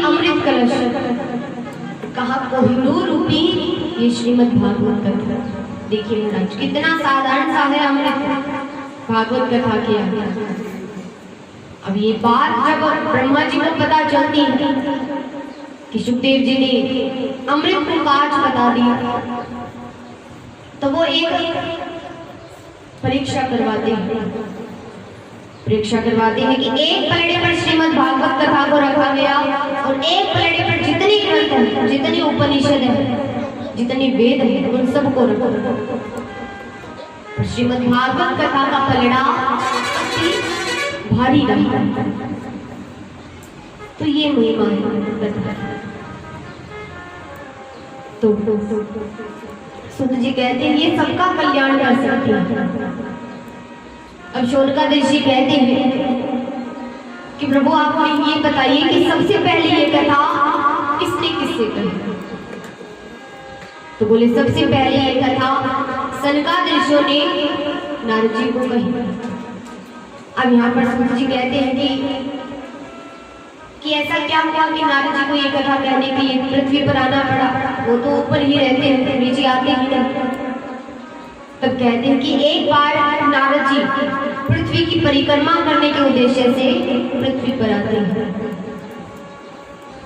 अमृत कलश, कहा कोहिनूर रूपी ये श्रीमद् भागवत कथा। देखिए महाराज कितना साधारण सा है अमृत भागवत कथा किया। अब ये बात जब ब्रह्मा जी को पता चलती है कि सुखदेव जी ने अमृत को काज बता दिया, तो वो एक परीक्षा करवाते हैं। परीक्षा करवाते हैं कि एक पलड़े पर श्रीमद् भागवत कथा को रखा गया और एक पलड़े पर जितने ग्रंथ हैं, जितने उपनिषद हैं, जितने वेद हैं, उन सबको रखा। श्रीमद् भागवत कथा का पलड़ा भारी रहा। तो ये महिमा है कथा। तो सुत जी कहते हैं ये सबका कल्याण कर सकती है। अब शौनकादिक ऋषि कहते हैं कि प्रभु आप हमें ये बताइए कि सबसे पहले ये कथा किसने किससे कही। तो बोले सबसे पहले ये कथा सनकादिक ऋषियों ने नारद जी को कही। अब यहाँ पर सूत जी कहते हैं कि ऐसा क्या हुआ कि नारद जी को ये कथा कहने के लिए पृथ्वी पर आना पड़ा। वो तो ऊपर ही रहते हैं, नीचे आते ही नहीं। तब कहते हैं कि एक बार नारद जी पृथ्वी की परिक्रमा करने के उद्देश्य से पृथ्वी पर आते हैं।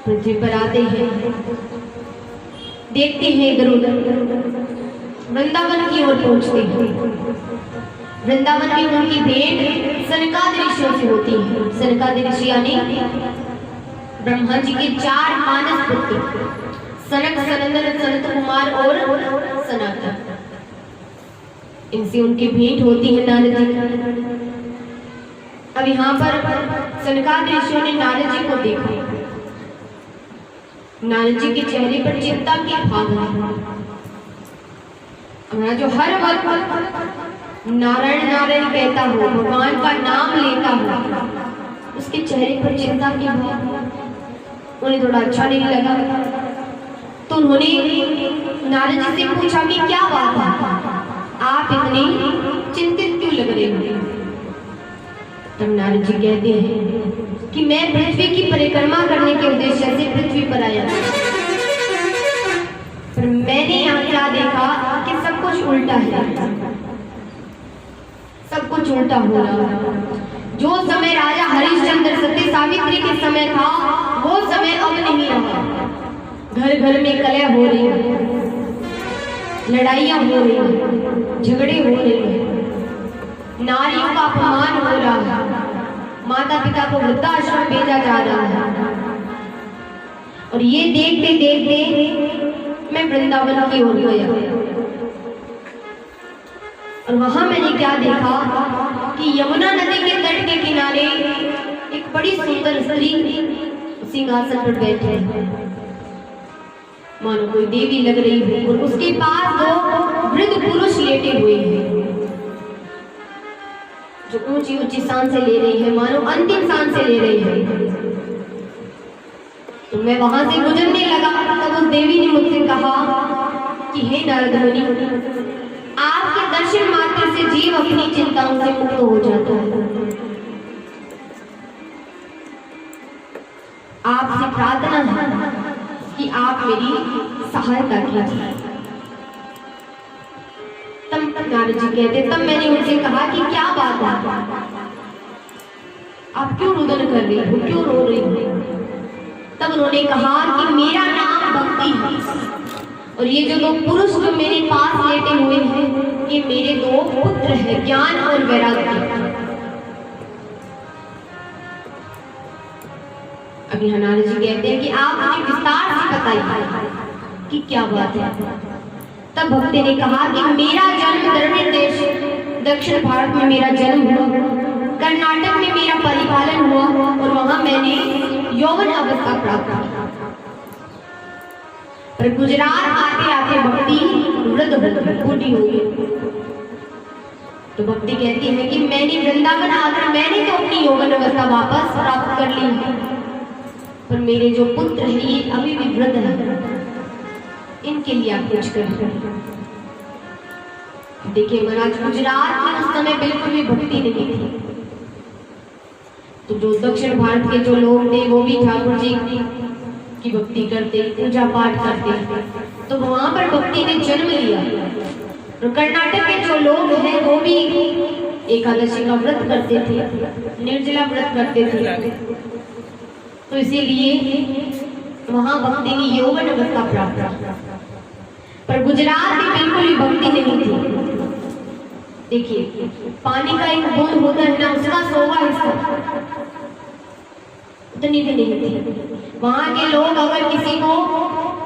पृथ्वी पर आते हैं, देखते हैं इधर उधर, वृंदावन की ओर पहुंचते हैं। वृंदावन में उनकी भेंट सनकादिक ऋषियों से होती है। सनकादिक ऋषि यानी ब्रह्मा जी के 4 मानस पुत्र सनक, सनंदन, सनत कुमार और सनातन। इनसे उनकी भेंट होती है नारद जी। अब यहाँ पर सनकादिक ऋषियों ने नारद जी को देखा। नारद जी के चेहरे पर चिंता की भाव है। हमारा जो हर वक्त नारायण नारायण कहता हो, भगवान का नाम लेता हो, उसके चेहरे पर चिंता की भाव। उन्हें थोड़ा अच्छा नहीं लगा, तो उन्होंने नारद जी से पूछा कि क्या बात है, आप इतने चिंतित क्यों लग रहे हो। तब नारद जी कहते हैं कि मैं पृथ्वी की परिक्रमा करने के उद्देश्य से पृथ्वी पर आया, पर मैंने यहाँ क्या देखा कि सब कुछ उल्टा है। सब कुछ उल्टा हो रहा। जो समय राजा हरिश्चंद्र सती सावित्री के समय था, वो समय अब नहीं रहा। घर घर में कलह हो रही है, लड़ाइयां हो रही हैं, झगड़े हो रहे हैं, नारियों का अपमान हो रहा है, माता पिता को वृद्धाश्रम भेजा जा रहा है। और ये देखते देखते मैं वृंदावन की ओर गया और वहां मैंने क्या देखा कि यमुना नदी के तट के किनारे एक बड़ी सुंदर स्त्री सिंहासन पर बैठी है, मानो कोई देवी लग रही है। और उसके पास 2 वृद्ध पुरुष लेटे हुए हैं, जो ऊंची ऊंची सांसें ले रही है, मानो अंतिम सांसें ले रही है। तो मैं वहां से गुजरने लगा, तब उस देवी ने मुझसे कहा कि हे नारद मुनि, आपके दर्शन मात्र से जीव अपनी चिंताओं से मुक्त हो जाता है। आपसे प्रार्थना है कि आप मेरी सहायता कीजिए। तब नारद जी कहते, तब मैंने उनसे कहा कि क्या बात है, आप क्यों रुदन कर रही हो, क्यों रो रही हो। तब उन्होंने कहा कि मेरा नाम भक्ति है और ये जो 2 पुरुष जो मेरे पास लेटे हुए हैं, ये मेरे 2 पुत्र हैं, ज्ञान और वैराग्य। अब यहाँ नारद जी कहते हैं कि आप मुझे विस्तार से बताइए कि क्या बात है। तब भक्ति ने कहा कि मेरा जन्म द्रविड़ देश दक्षिण भारत में मेरा जन्म हुआ, कर्नाटक में मेरा परिपालन हुआ और वहां मैंने यौवन अवस्था प्राप्त की। पर गुजरात आते आते भक्ति वृद्ध बूढ़ी हो गई। तो भक्ति कहती है कि मैंने वृंदावन आकर मैंने तो अपनी यौवन अवस्था वापस प्राप्त कर ली, पर मेरे जो पुत्र हैं ये अभी भी वृद्ध हैं, इनके लिए आप कुछ कर। देखिए महाराज, गुजरात में उस समय बिल्कुल भी भक्ति नहीं थी। तो जो दक्षिण भारत के जो लोग थे वो भी ठाकुर जी की भक्ति करते, पूजा पाठ करते, तो वहां पर भक्ति ने जन्म लिया। और कर्नाटक के जो लोग हैं वो भी एकादशी का व्रत करते थे, निर्जला व्रत करते थे, तो इसीलिए वहां भक्ति की यौवन अवस्था प्राप्त। पर गुजरात में बिल्कुल भी भक्ति नहीं थी। देखिए, पानी का एक बूंद होता है ना, उसका 100वां हिस्सा उतनी भी नहीं थी। वहां के लोग अगर किसी को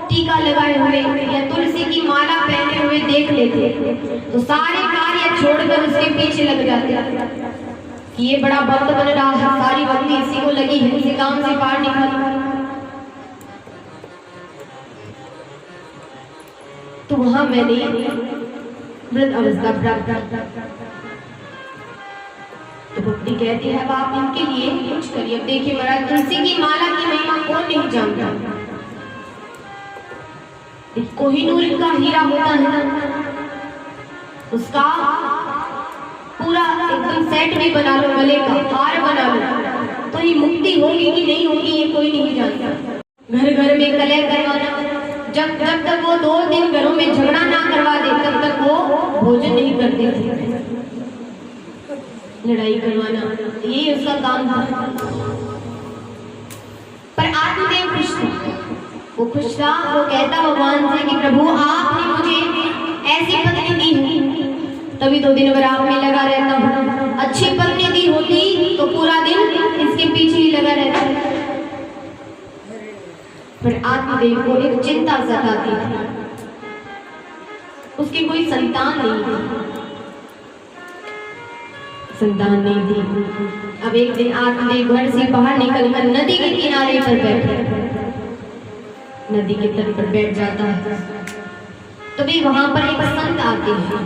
टीका लगाए हुए या तुलसी की माला पहने हुए देख लेते तो सारे कार्य छोड़कर उसके पीछे लग जाते कि ये बड़ा भक्त बन रहा है, सारी भक्ति इसी को लगी है, इसी काम से पार निकल। तो वहां मैंने व्रत अवस्था प्राप्त। तो भक्ति कहती है अब आप इनके लिए कुछ करिए। अब देखिए महाराज, तुलसी की माला की महिमा कौन नहीं जानता। कोहिनूर का हीरा होता है ना, उसका पूरा एकदम सेट भी बना लो, गले का हार बना लो, तो ये मुक्ति होगी कि नहीं होगी ये कोई नहीं जानता। घर घर में कलह करवाना, जब तक वो 2 दिन घरों में झगड़ा ना करवा दे तब तक वो भोजन नहीं करते थे। लड़ाई करवाना यही उसका काम था। पर आत्मदेव खुश था, वो खुश था। वो कहता भगवान से कि प्रभु आपने मुझे ऐसी पत्नी दी है तभी तो दिन भर आप में लगा रहता हूँ। अच्छी पत्नी दी होती तो पूरा दिन इसके पीछे ही लगा रहता। पर आत्मदेव को एक चिंता सताती थी, उसकी कोई संतान नहीं थी, संतान नहीं थी। अब एक दिन आत्मदेव घर से बाहर निकलकर नदी के किनारे पर बैठे, नदी के तट पर बैठ जाता है। तभी वहां पर एक संत आते हैं,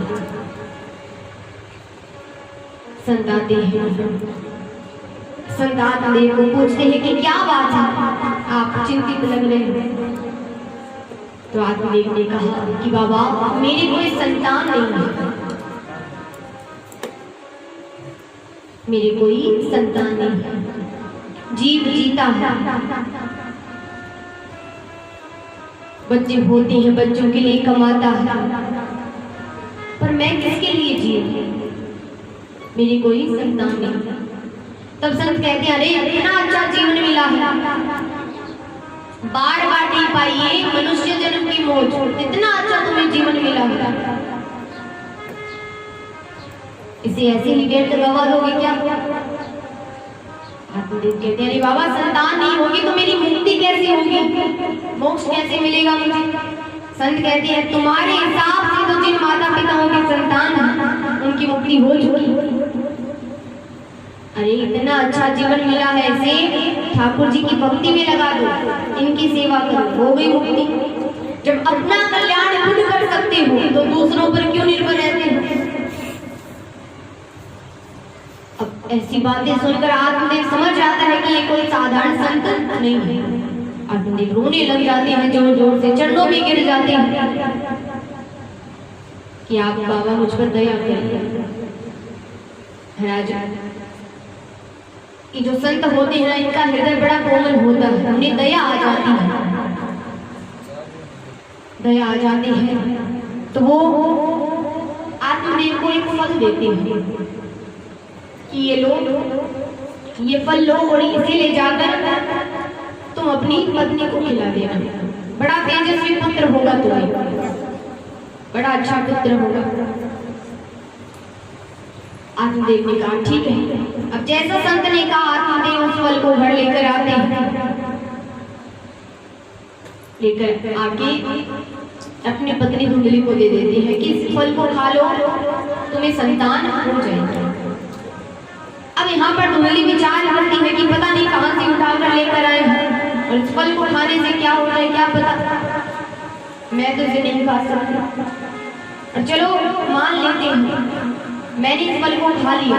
संत आते हैं। संत आत्मदेव को पूछते हैं कि क्या बात है, आप चिंतित लग रहे हैं। तो आत्मदेव ने कहा कि बाबा मेरी कोई संतान नहीं है, मेरी कोई संतान नहीं है। जीव जीता है, बच्चे होते हैं, बच्चों के लिए कमाता है, पर मैं किसके लिए जीऊं, मेरी कोई संतान नहीं। तब संत कहते हैं अरे इतना अच्छा जीवन मिला है, बार बार नहीं पाइए मनुष्य जन्म की मौज, इतना अच्छा तुम्हें जीवन मिला है, इसे ऐसे ही व्यर्थ गवा दोगे क्या। आत्मदेव कहते हैं अरे बाबा संतान नहीं होगी तो मेरी मुक्ति कैसे होगी, मोक्ष कैसे मिलेगा मुझे। संत कहते हैं तुम्हारे हिसाब से तो जिन माता पिताओं के संतान हैं उनकी मुक्ति हो चुकी। अरे इतना अच्छा जीवन मिला है, इसे ठाकुर जी की भक्ति में लगा दो, इनकी सेवा करो, हो गई मुक्ति। जब अपना कल्याण खुद कर सकते हो तो दूसरों पर क्यों निर्भर रहते हो। अब ऐसी बातें सुनकर आत्मदेव समझ आता है कि ये कोई साधारण संत नहीं है। आत्मदेव रोने लग जाते हैं, जोर जोर से चरणों में गिर जाते हैं कि आप बाबा मुझ पर दया करिए। महाराज ये जो संत होते हैं इनका हृदय बड़ा कोमल होता है, उन्हें दया आ जाती है, दया आ जाती है तो वो आत्मदेव को एक फल देते हैं कि ये लो, ये फल लो और इसे ले जाकर तुम अपनी पत्नी को खिला देना, बड़ा तेजस्वी पुत्र होगा तुम्हें, बड़ा अच्छा पुत्र होगा। आत्मदेव ने कहा ठीक है। अब जैसा संत ने कहा आत्मदेव उस फल को घर लेकर आते हैं, लेकर आके अपनी पत्नी धुंधली को दे देते हैं कि इस फल को खा लो तुम्हें संतान हो जाएगी। अब यहाँ पर धुंधली विचार करती है कि पता नहीं कहां से उठा कर लेकर आए हैं और इस फल को खाने से क्या हो जाए क्या पता, मैं तो इसे नहीं खा सकती। और चलो मान लेते हैं मैंने इस फल को खा लिया,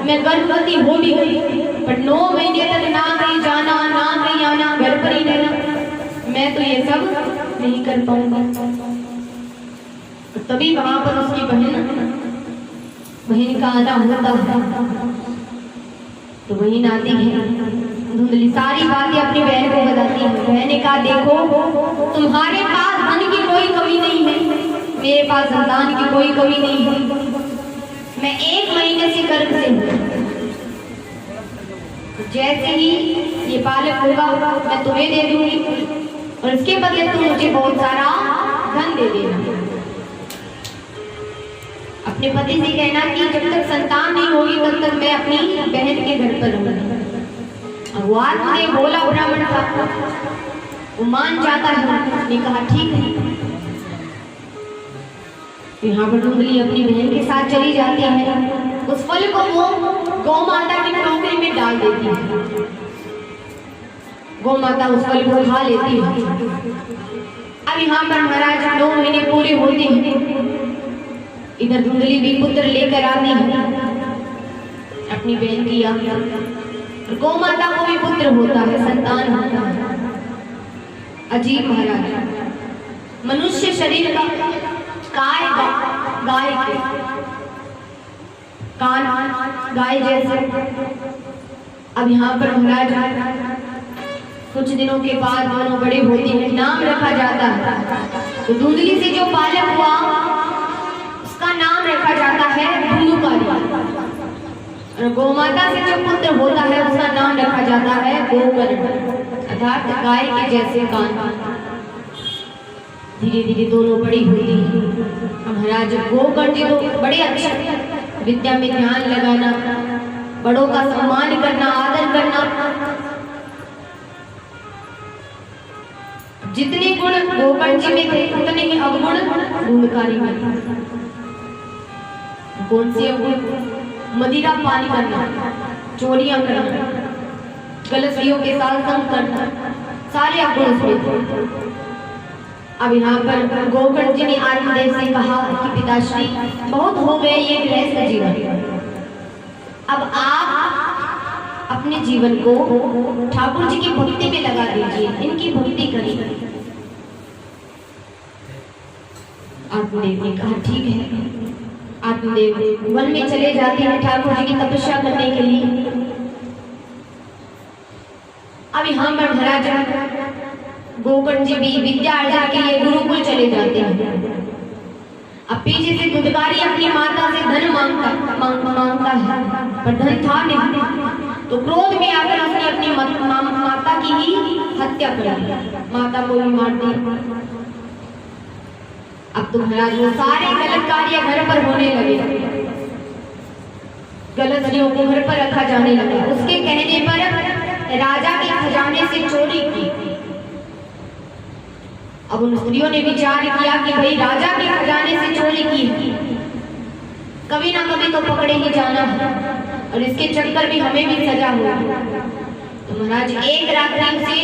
मैं गर्भवती हो भी गई, पर 9 महीने तक ना कहीं जाना ना कहीं आना, घर पर ही रहना, मैं तो ये सब नहीं कर पाऊंगा। तभी वहां पर उसकी बहन का आना होता है, तो बहन आती है, धुंधली सारी बातें अपनी बहन को बताती है। बहन ने कहा, देखो तुम्हारे पास धन की कोई कमी नहीं है, मेरे पास संतान की कोई कमी नहीं है। मैं 1 महीने से गर्भ से हूँ, जैसे ही ये बालक होगा मैं तुम्हें दे दूंगी और इसके बदले तुम मुझे बहुत सारा धन दे देना। अपने पति से कहना कि जब तक संतान नहीं होगी तब तक मैं अपनी बहन के घर पर रहूंगी। भगवान ने बोला, ब्राह्मण था वो मान जाता है, उसने कहा ठीक है। यहाँ पर धुंधली अपनी बहन के साथ चली जाती है। उस फल को वो गौ माता की टोकरी में डाल देती है। गौ माता उस फल को खा लेती है। अब यहाँ पर महाराज 2 महीने पूरे होते हैं। इधर धुंधली भी पुत्र लेकर आती है अपनी बहन की आज्ञा। गौ माता को भी पुत्र होता है, संतान होता है। अजीब महाराज, मनुष्य शरीर का काय गाय के कान गाय जैसे। अब यहाँ पर महाराज कुछ दिनों के बाद दोनों बड़े होते हैं, नाम रखा जाता है। तो धुंधली से जो बालक हुआ उसका नाम रखा जाता है धुंधुकारी, और गौमाता से जो पुत्र होता है उसका नाम रखा जाता है गोकर्ण, अर्थात गाय के जैसे कान। धीरे धीरे दोनों बड़ी होती है। महाराज गोकर्ण जी तो बड़े अच्छे, विद्या में ध्यान लगाना, बड़ों का सम्मान करना, आदर करना, जितने गुण गोकर्ण जी में थे उतने ही अवगुण धुंधकारी में थे। कौन से अवगुण? मदिरा पान करना, चोरियां करना, गलत स्त्रियों के साथ संग करना, सारे अवगुण उसमें थे। अब यहाँ पर गोकर्ण जी ने आत्मदेव से कहा कि पिताश्री बहुत हो गए ये गृहस्थ जीवन, अब आप अपने जीवन को ठाकुर जी की भक्ति में लगा दीजिए, इनकी भक्ति करिए। आत्मदेव ने कहा ठीक है। आत्मदेव वन में चले जाते हैं ठाकुर जी की तपस्या करने के लिए। अब यहाँ पर महाराज गोकर्ण जी भी विद्या अर्जन के लिए गुरुकुल चले जाते हैं। अब पीछे से धुंधकारी अपनी माता से धन मांगता है, पर धन था नहीं, तो क्रोध में आकर उसने अपनी माता की ही हत्या कर दी, माता को ही मार दी। अब तो महाराज वो सारे गलत कार्य घर पर होने लगे, गलत स्त्रियों को घर पर रखा जाने लगा। उसके कहने पर राजा के खजाने से चोरी की। अब उन स्त्रियों ने विचार किया कि भाई राजा के खजाने से चोरी की, कभी ना कभी तो पकड़े ही जाना है और इसके चक्कर में हमें भी सजा होगी। तो महाराज एक रात्रि से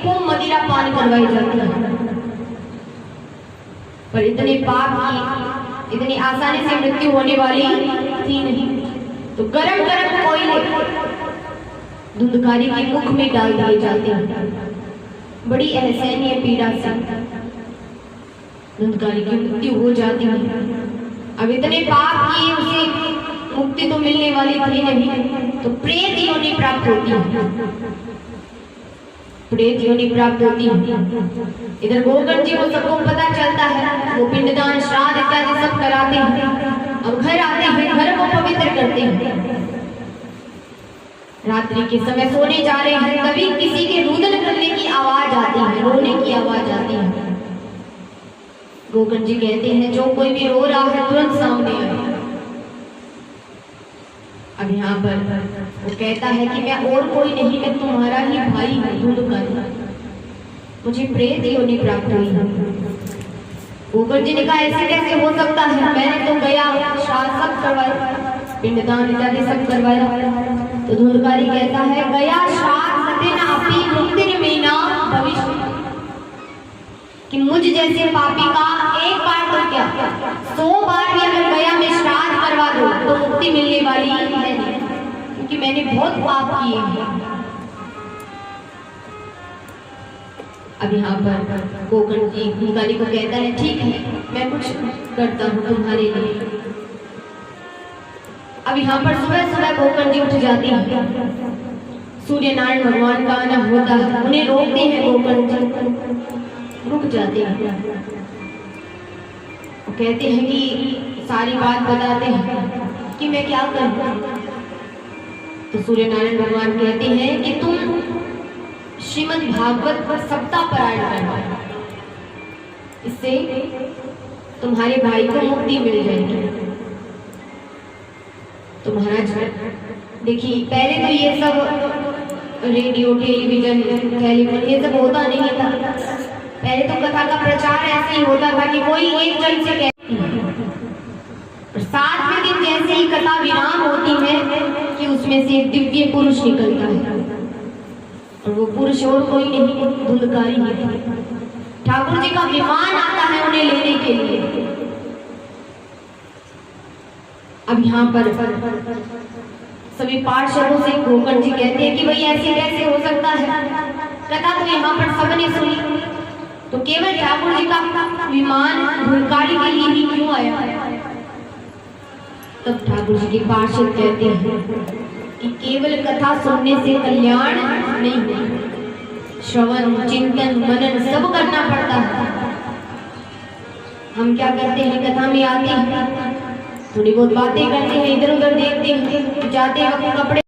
खूब मदिरा पान करवाई जाती है, पर इतने पाप की इतनी आसानी से मृत्यु होने वाली थी नहीं। तो गरम गरम कोयले धुंधकारी के मुख में डाल दिए जाते हैं। बड़ी असहनीय पीड़ा से धुंधकारी की मृत्यु हो जाती है। अब इतने पाप किए उसे मुक्ति तो मिलने वाली थी नहीं, तो प्रेत योनि प्राप्त होती है, प्रेत योनि प्राप्त होती है। इधर गोकर्ण जी को सबको पता चलता है, वो पिंडदान श्राद्ध इत्यादि सब कराते हैं। अब घर आते हैं, घर को पवित्र करते हैं। रात्रि के समय सोने जा रहे हैं, तभी किसी के रुदन करने की आवाज आती है, रोने की आवाज आती है। गोकर्ण जी कहते हैं जो कोई भी रो रहा है तुरंत सामने आए। अब यहाँ पर वो कहता है कि मैं और कोई नहीं, मैं तुम्हारा ही भाई हूँ धुंधकारी, मुझे प्रेत योनि प्राप्त हुई है। गोकर्ण जी ने कहा ऐसे कैसे हो सकता है, मैंने तो गया श्राद्ध सब करवाया, पिंडदान इत्यादि सब करवाया। तो धुंधकारी कहता है गया श्राद्ध सतेन अपि मुक्तिर्मेना भविष्य, कि मुझ जैसे पापी का एक बार तो क्या 100 बार भी अगर गया में श्राद्ध करवा दो तो मुक्ति मिलने वाली है नहीं, क्योंकि मैंने बहुत पाप किए हैं। अब यहाँ पर गोकर्ण जी धुंधकारी को कहता है ठीक है मैं कुछ करता हूँ तुम्हारे लिए। अब यहाँ पर सुबह सुबह गोकर्ण जी उठ जाती है, सूर्य नारायण भगवान का आना होता है, उन्हें रोकते हैं गोकर्ण जी, रुक जाते हैं, वो कहते हैं कि सारी बात बताते हैं कि मैं क्या करूं। तो सूर्य नारायण भगवान कहते हैं कि तुम श्रीमद् भागवत पर सप्ताह पारायण करना, इससे तुम्हारे भाई को मुक्ति मिल जाएगी। तो महाराज देखिए, पहले तो ये सब रेडियो टेलीविजन टेलीफोन ये सब होता नहीं था। पहले तो कथा का प्रचार ऐसे ही होता था कि कोई एक जन से कहती है, 7वें दिन जैसे ही कथा विराम होती है कि उसमें से एक दिव्य पुरुष निकलता है, और वो पुरुष और कोई नहीं, धुंधकारी है। ठाकुर जी का विमान आता है उन्हें लेने के लिए। अब यहाँ पर सभी पार्षदों से गोकर्ण जी कहते हैं कि भाई ऐसे कैसे हो सकता है, कथा तो यहाँ पर सबने सुनी, तो केवल ठाकुर जी का विमान धुंधकारी के लिए ही क्यों आया। तब ठाकुर जी के पार्षद कहते हैं कि केवल कथा सुनने से कल्याण नहीं होता, श्रवण चिंतन मनन सब करना पड़ता है। हम क्या करते हैं, कथा में आते हैं, थोड़ी बहुत बातें करते हैं, इधर उधर देखते हैं, जाते वक्त कपड़े